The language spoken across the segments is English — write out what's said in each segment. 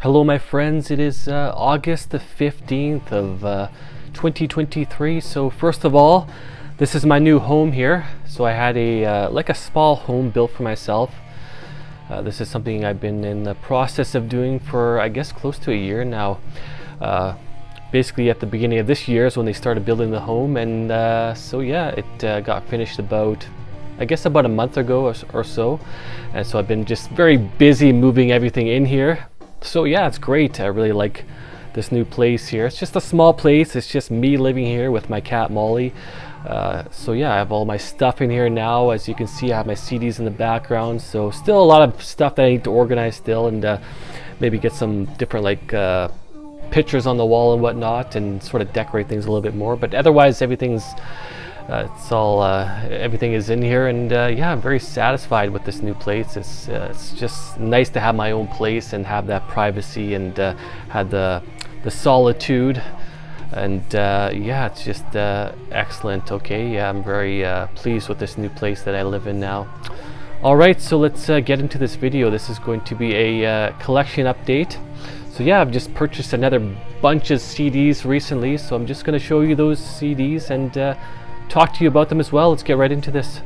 Hello my friends, it is August the 15th of 2023. So first of all, this is my new home here. So I had a small home built for myself. This is something I've been in the process of doing for I guess close to a year now. Basically at the beginning of this year is when they started building the home, and so yeah, it got finished about a month ago or so. And so I've been just very busy moving everything in here. So yeah, it's great. I really like this new place here. It's just a small place. It's just me living here with my cat Molly. So yeah, I have all my stuff in here now. As you can see, I have my CDs in the background. So still a lot of stuff that I need to organize still, and maybe get some different pictures on the wall and whatnot, and sort of decorate things a little bit more. But otherwise, everything is in here, and yeah, I'm very satisfied with this new place. It's just nice to have my own place and have that privacy, and have the solitude, and yeah, it's just excellent. Okay, yeah, I'm very pleased with this new place that I live in now. Alright, so let's get into this video. This is going to be a collection update. So yeah, I've just purchased another bunch of CDs recently, so I'm just going to show you those CDs and talk to you about them as well. Let's get right into this.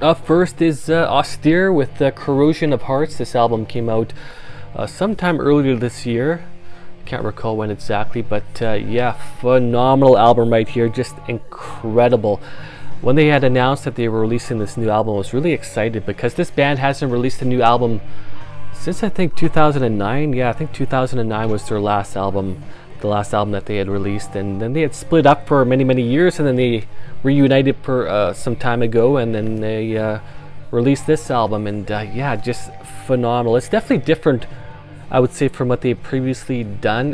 Up first is Austere with Corrosion of Hearts. This album came out sometime earlier this year. Can't recall when exactly, but yeah, phenomenal album right here. Just incredible. When they had announced that they were releasing this new album, I was really excited because this band hasn't released a new album since I think 2009. Yeah, I think 2009 was their last album. The last album that they had released, and then they had split up for many years, and then they reunited for some time ago, and then they released this album, and yeah, just phenomenal. It's definitely different, I would say, from what they've previously done.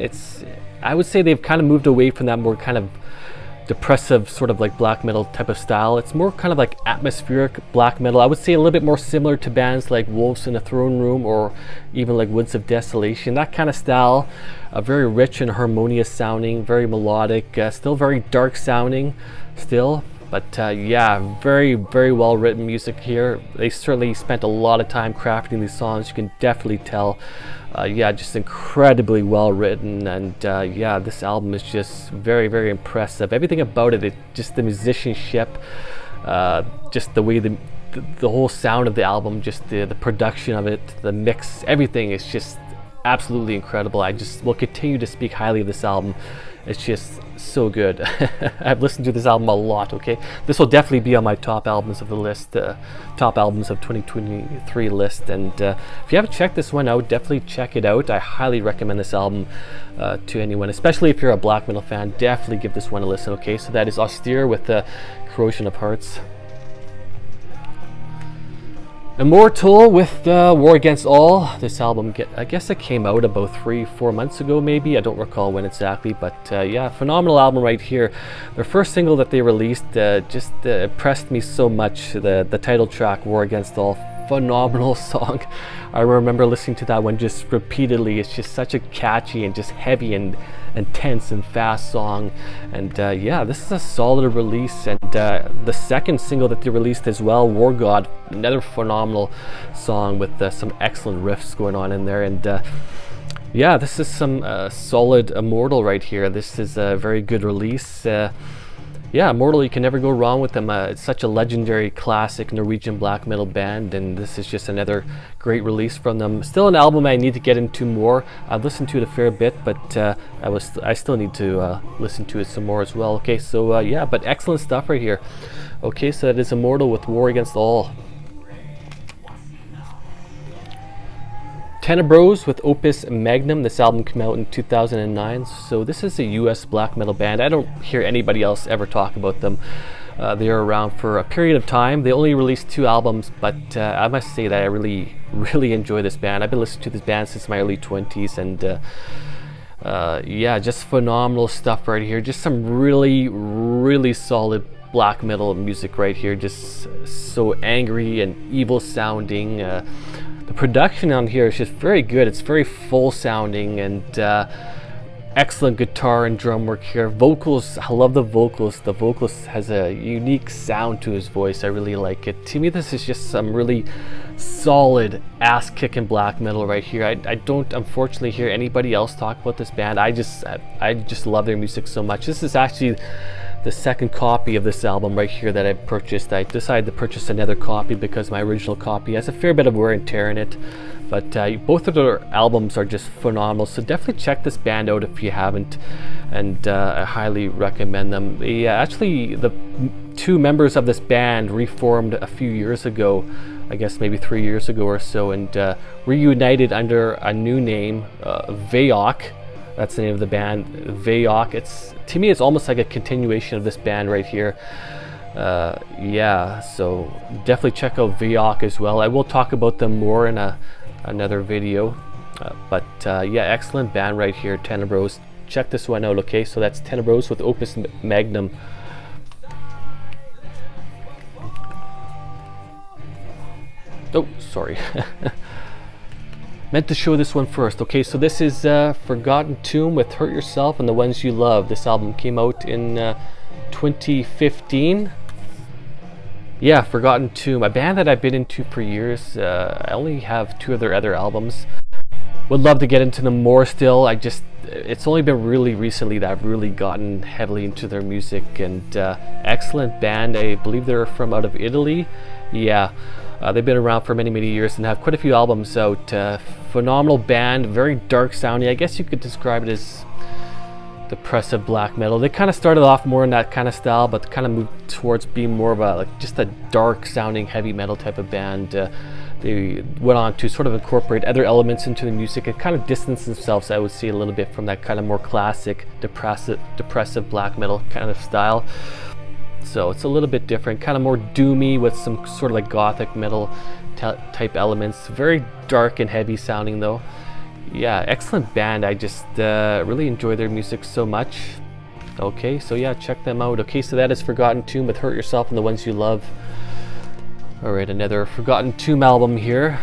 I would say they've kind of moved away from that more kind of depressive sort of like black metal type of style. It's more kind of like atmospheric black metal. I would say a little bit more similar to bands like Wolves in the Throne Room, or even like Woods of Desolation, that kind of style. Very rich and harmonious sounding, very melodic, still very dark sounding still, but yeah, very well written music here. They certainly spent a lot of time crafting these songs, you can definitely tell. Yeah, just incredibly well written, and yeah, this album is just very impressive. Everything about it, just the musicianship, just the way the whole sound of the album, just the production of it, the mix, everything is just absolutely incredible. I just will continue to speak highly of this album. It's just so good. I've listened to this album a lot. Okay, this will definitely be on my top albums of the list, top albums of 2023 list. And if you haven't checked this one out, definitely check it out. I highly recommend this album to anyone, especially if you're a black metal fan. Definitely give this one a listen. Okay, so that is Austere with Corrosion of Hearts. Immortal with War Against All. This album, I guess it came out about 3-4 months ago maybe. I don't recall when exactly, but yeah, phenomenal album right here. Their first single that they released just impressed me so much. The title track, War Against All, phenomenal song. I remember listening to that one just repeatedly. It's just such a catchy and just heavy and intense and fast song, and yeah, this is a solid release. And the second single that they released as well, War God, another phenomenal song with some excellent riffs going on in there. And yeah, this is some solid Immortal right here. This is a very good release. Yeah, Immortal, you can never go wrong with them. It's such a legendary classic Norwegian black metal band, and this is just another great release from them. Still an album I need to get into more. I've listened to it a fair bit, but I still need to listen to it some more as well. Okay, so yeah, but excellent stuff right here. Okay, so that is Immortal with War Against All. Tenebros with Opus Magnum. This album came out in 2009, so this is a US black metal band. I don't hear anybody else ever talk about them. They are around for a period of time. They only released 2 albums, but I must say that I really enjoy this band. I've been listening to this band since my early 20s, and yeah, just phenomenal stuff right here. Just some really solid black metal music right here. Just so angry and evil sounding. The production on here is just very good. It's very full sounding, and Excellent guitar and drum work here. Vocals, I love the vocals. The vocals has a unique sound to his voice. I really like it. To me, this is just some really solid ass-kicking black metal right here. I don't unfortunately hear anybody else talk about this band. I just love their music so much. This is actually the second copy of this album right here that I purchased. I decided to purchase another copy because my original copy has a fair bit of wear and tear in it. But both of their albums are just phenomenal, so definitely check this band out if you haven't, and I highly recommend them. Actually, the two members of this band reformed a few years ago, I guess maybe 3 years ago or so, and reunited under a new name, Vayok. That's the name of the band, Vayok. To me, it's almost like a continuation of this band right here. Yeah, so definitely check out Vayok as well. I will talk about them more in another video, but yeah, excellent band right here, Tenebros. Check this one out, okay? So that's Tenebros with Opus Magnum. Oh, sorry. Meant to show this one first. Okay, so this is Forgotten Tomb with Hurt Yourself and the Ones You Love. This album came out in 2015. Yeah, Forgotten Tomb, a band that I've been into for years. I only have 2 of their other albums. Would love to get into them more still. It's only been really recently that I've really gotten heavily into their music, and excellent band. I believe they're from out of Italy. Yeah, they've been around for many years and have quite a few albums out. Phenomenal band, very dark sounding. I guess you could describe it as depressive black metal. They kind of started off more in that kind of style, but kind of moved towards being more of a just a dark sounding heavy metal type of band. They went on to sort of incorporate other elements into the music and kind of distance themselves, I would say, a little bit from that kind of more classic depressive black metal kind of style. So it's a little bit different, kind of more doomy with some sort of like gothic metal type elements. Very dark and heavy sounding though. Yeah, excellent band. I just really enjoy their music so much. Okay, so yeah, check them out. Okay, so that is Forgotten Tomb with Hurt Yourself and the Ones You Love. Alright, another Forgotten Tomb album here.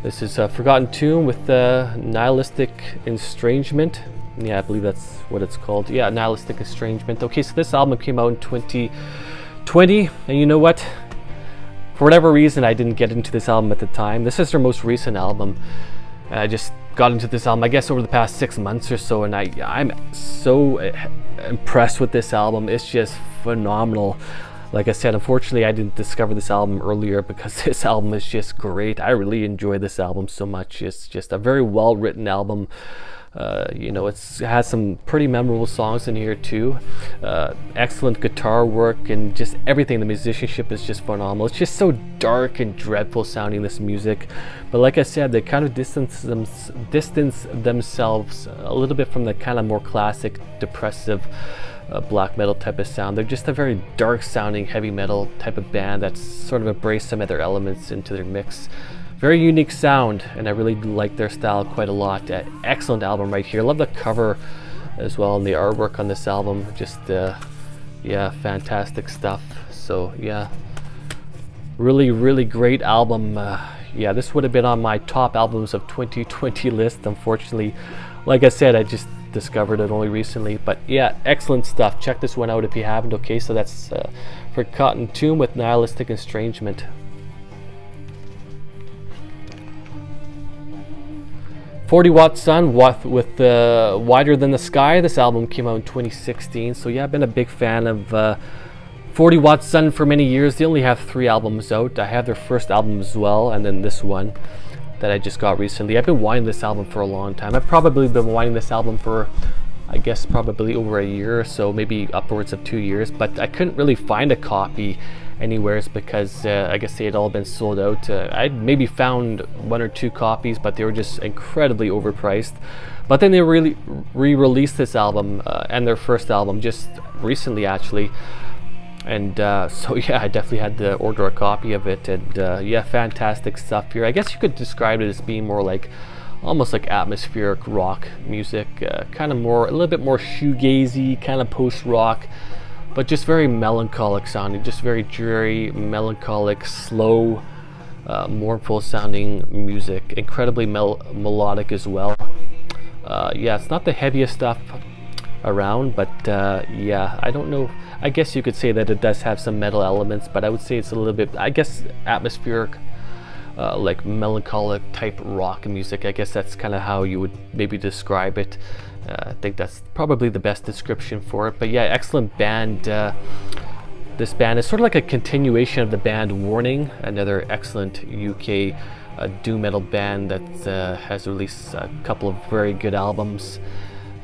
This is Forgotten Tomb with Nihilistic Estrangement. Yeah, I believe that's what it's called. Yeah, Nihilistic Estrangement. Okay, so this album came out in 2020, and you know what? For whatever reason, I didn't get into this album at the time. This is their most recent album. I just got into this album, I guess, over the past 6 months or so, and I'm so impressed with this album. It's just phenomenal. Like I said, unfortunately, I didn't discover this album earlier because this album is just great. I really enjoy this album so much. It's just a very well-written album. You know, it has some pretty memorable songs in here too. Excellent guitar work and just everything. The musicianship is just phenomenal. It's just so dark and dreadful sounding, this music. But like I said, they kind of distance themselves a little bit from the kind of more classic, depressive black metal type of sound. They're just a very dark sounding heavy metal type of band that's sort of embraced some other elements into their mix. Very unique sound, and I really like their style quite a lot. Excellent album right here. Love the cover as well and the artwork on this album. Just yeah, fantastic stuff. So yeah, really great album. Yeah, this would have been on my top albums of 2020 list. Unfortunately, like I said, I just discovered it only recently. But yeah, excellent stuff. Check this one out if you haven't. Okay, so that's Forgotten Tomb with Nihilistic Estrangement. 40 Watt Sun with Wider Than the Sky. This album came out in 2016. So yeah, I've been a big fan of 40 Watt Sun for many years. They only have 3 albums out. I have their first album as well, and then this one that I just got recently. I've been wanting this album for a long time. I've probably been wanting this album for, I guess, probably over a year or so, maybe upwards of 2 years, but I couldn't really find a copy anywhere because I guess they had all been sold out. I'd maybe found 1 or 2 copies, but they were just incredibly overpriced. But then they really re-released this album and their first album just recently actually, and so yeah, I definitely had to order a copy of it. And yeah, fantastic stuff here. I guess you could describe it as being more like almost like atmospheric rock music, kind of more, a little bit more shoegazy, kind of post-rock, but just very melancholic sounding, just very dreary, melancholic, slow, mournful sounding music. Incredibly melodic as well. Yeah, it's not the heaviest stuff around, but yeah, I don't know. I guess you could say that it does have some metal elements, but I would say it's a little bit, I guess, atmospheric, like melancholic type rock music. I guess that's kind of how you would maybe describe it. I think that's probably the best description for it. But yeah, excellent band. This band is sort of like a continuation of the band Warning, another excellent UK doom metal band that has released a couple of very good albums.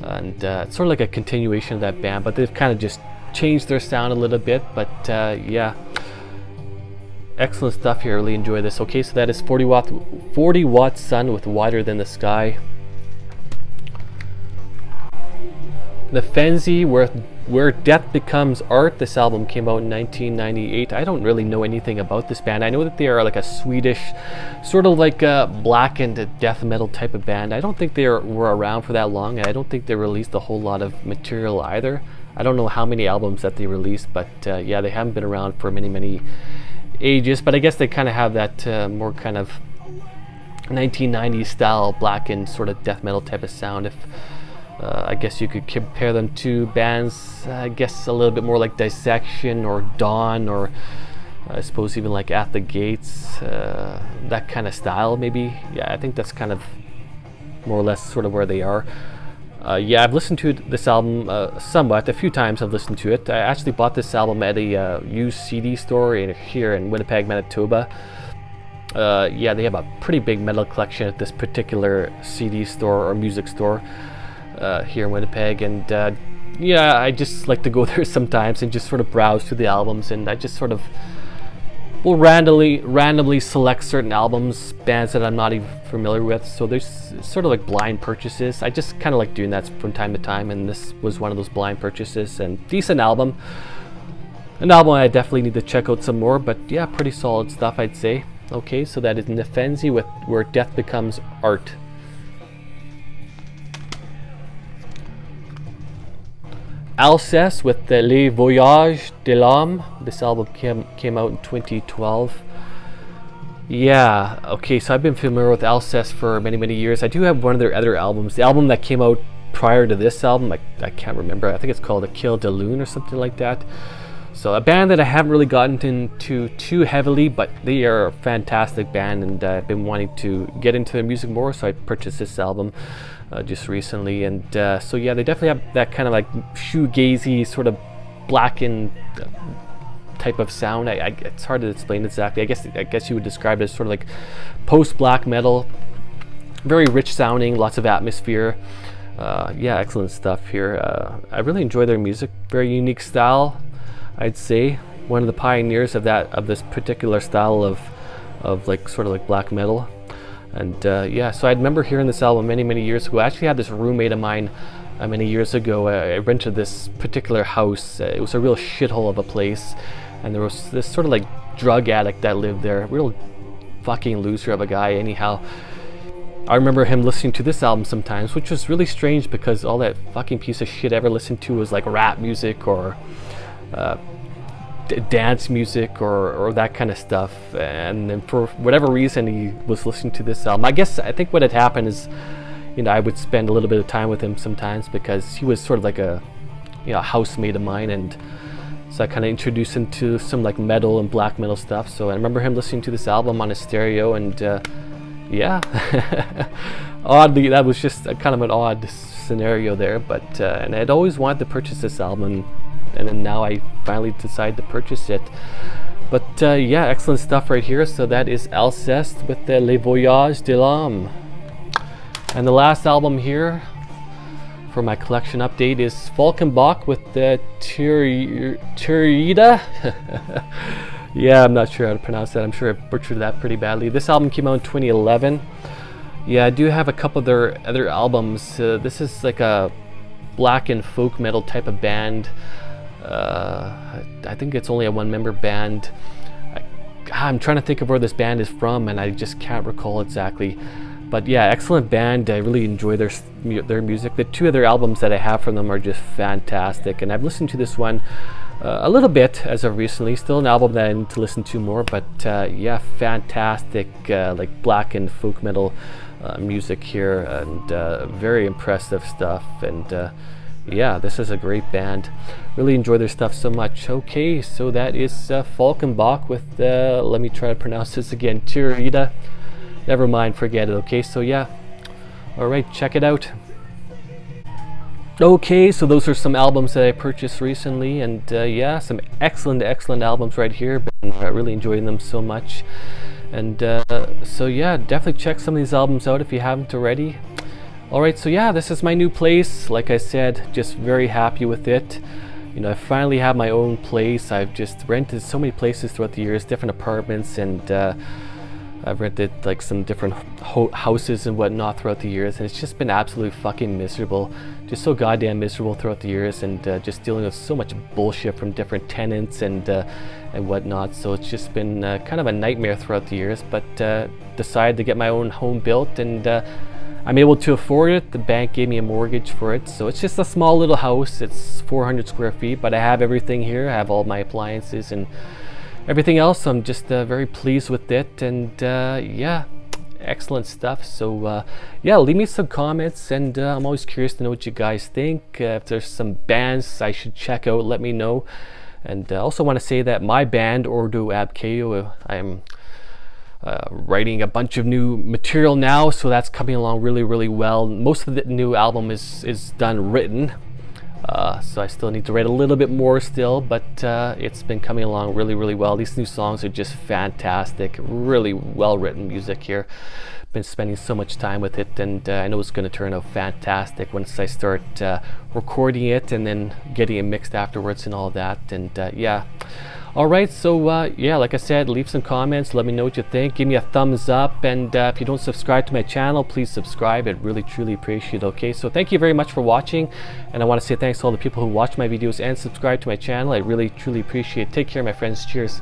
And it's sort of like a continuation of that band, but they've kind of just changed their sound a little bit. But yeah, excellent stuff here. I really enjoy this. Okay, so that is 40 watt Sun with Wider Than the Sky. The Fenzi, Where Death Becomes Art. This album came out in 1998. I don't really know anything about this band. I know that they are like a Swedish, sort of like a blackened death metal type of band. I don't think they were around for that long, and I don't think they released a whole lot of material either. I don't know how many albums that they released, but yeah, they haven't been around for many ages. But I guess they kind of have that more kind of 1990s style blackened sort of death metal type of sound. If I guess you could compare them to bands, I guess a little bit more like Dissection or Dawn, or I suppose even like At the Gates, that kind of style maybe. Yeah, I think that's kind of more or less sort of where they are. Yeah, I've listened to this album somewhat, a few times I've listened to it. I actually bought this album at a used CD store here in Winnipeg, Manitoba. Yeah, they have a pretty big metal collection at this particular CD store or music store here in Winnipeg, and yeah, I just like to go there sometimes and just sort of browse through the albums, and I just sort of will randomly select certain albums, bands that I'm not even familiar with. So there's sort of like blind purchases. I just kind of like doing that from time to time, and this was one of those blind purchases. And decent album, an album I definitely need to check out some more, but yeah, pretty solid stuff, I'd say. Okay, so that is Nefenzi with Where Death Becomes Art. Alceste with Les Voyages de l'Âme. This album came out in 2012. Yeah, okay, so I've been familiar with Alceste for many years. I do have one of their other albums. The album that came out prior to this album, I can't remember. I think it's called Kill de Lune or something like that. So a band that I haven't really gotten into too heavily, but they are a fantastic band, and I've been wanting to get into their music more, so I purchased this album just recently. And so yeah, they definitely have that kind of like shoegazy sort of blackened type of sound. It's hard to explain exactly. I guess you would describe it as sort of like post-black metal, very rich sounding, lots of atmosphere. Yeah, excellent stuff here. I really enjoy their music. Very unique style, I'd say. One of the pioneers of this particular style of like sort of like black metal. And yeah, so I remember hearing this album many years ago. I actually had this roommate of mine many years ago. I rented this particular house. It was a real shithole of a place, and there was this sort of like drug addict that lived there. Real fucking loser of a guy. Anyhow, I remember him listening to this album sometimes, which was really strange because all that fucking piece of shit I ever listened to was like rap music or dance music or that kind of stuff. And then for whatever reason he was listening to this album. I think what had happened is, you know, I would spend a little bit of time with him sometimes because he was sort of like a, you know, housemate of mine, and so I kind of introduced him to some like metal and black metal stuff. So I remember him listening to this album on his stereo, and yeah, oddly, that was just a kind of an odd scenario there, but and I'd always wanted to purchase this album, and then now I finally decided to purchase it. But yeah, excellent stuff right here. So that is Alceste with the Les Voyages de l'Âme. And the last album here for my collection update is Falkenbach with the Turida. Yeah, I'm not sure how to pronounce that. I'm sure I butchered that pretty badly. This album came out in 2011. Yeah, I do have a couple of their other albums. This is like a black and folk metal type of band. I think it's only a one-member band. I'm trying to think of where this band is from, and I just can't recall exactly. But yeah, excellent band. I really enjoy their music. The two other albums that I have from them are just fantastic, and I've listened to this one a little bit as of recently. Still an album that I need to listen to more, but yeah, fantastic like black and folk metal music here, and very impressive stuff. And yeah, this is a great band. Really enjoy their stuff so much. Okay, so that is Falkenbach with let me try to pronounce this again, Tirida. Never mind, forget it. Okay, so yeah, all right, check it out. Okay, so those are some albums that I purchased recently, and yeah, some excellent albums right here. Been really enjoying them so much. And so yeah, definitely check some of these albums out if you haven't already. Alright, so yeah, this is my new place. Like I said, just very happy with it. You know, I finally have my own place. I've just rented so many places throughout the years, different apartments, and I've rented like some different houses and whatnot throughout the years, and it's just been absolutely fucking miserable. Just so goddamn miserable throughout the years, and just dealing with so much bullshit from different tenants and whatnot. So it's just been kind of a nightmare throughout the years, but decided to get my own home built, and I'm able to afford it. The bank gave me a mortgage for it, so it's just a small little house. It's 400 square feet, but I have everything here. I have all my appliances and everything else, so I'm just very pleased with it. And yeah, excellent stuff. So yeah, leave me some comments, and I'm always curious to know what you guys think. If there's some bands I should check out, let me know. And I also want to say that my band, Ordo Ab Chao, I'm writing a bunch of new material now, so that's coming along really well. Most of the new album is done written, so I still need to write a little bit more still, but it's been coming along really well. These new songs are just fantastic, really well written music here. Been spending so much time with it, and I know it's going to turn out fantastic once I start recording it and then getting it mixed afterwards and all that. And yeah, all right, so yeah, like I said, leave some comments, let me know what you think, give me a thumbs up, and if you don't subscribe to my channel, please subscribe. I'd really truly appreciate it. Okay, so thank you very much for watching, and I want to say thanks to all the people who watch my videos and subscribe to my channel. I really truly appreciate it. Take care, my friends. Cheers.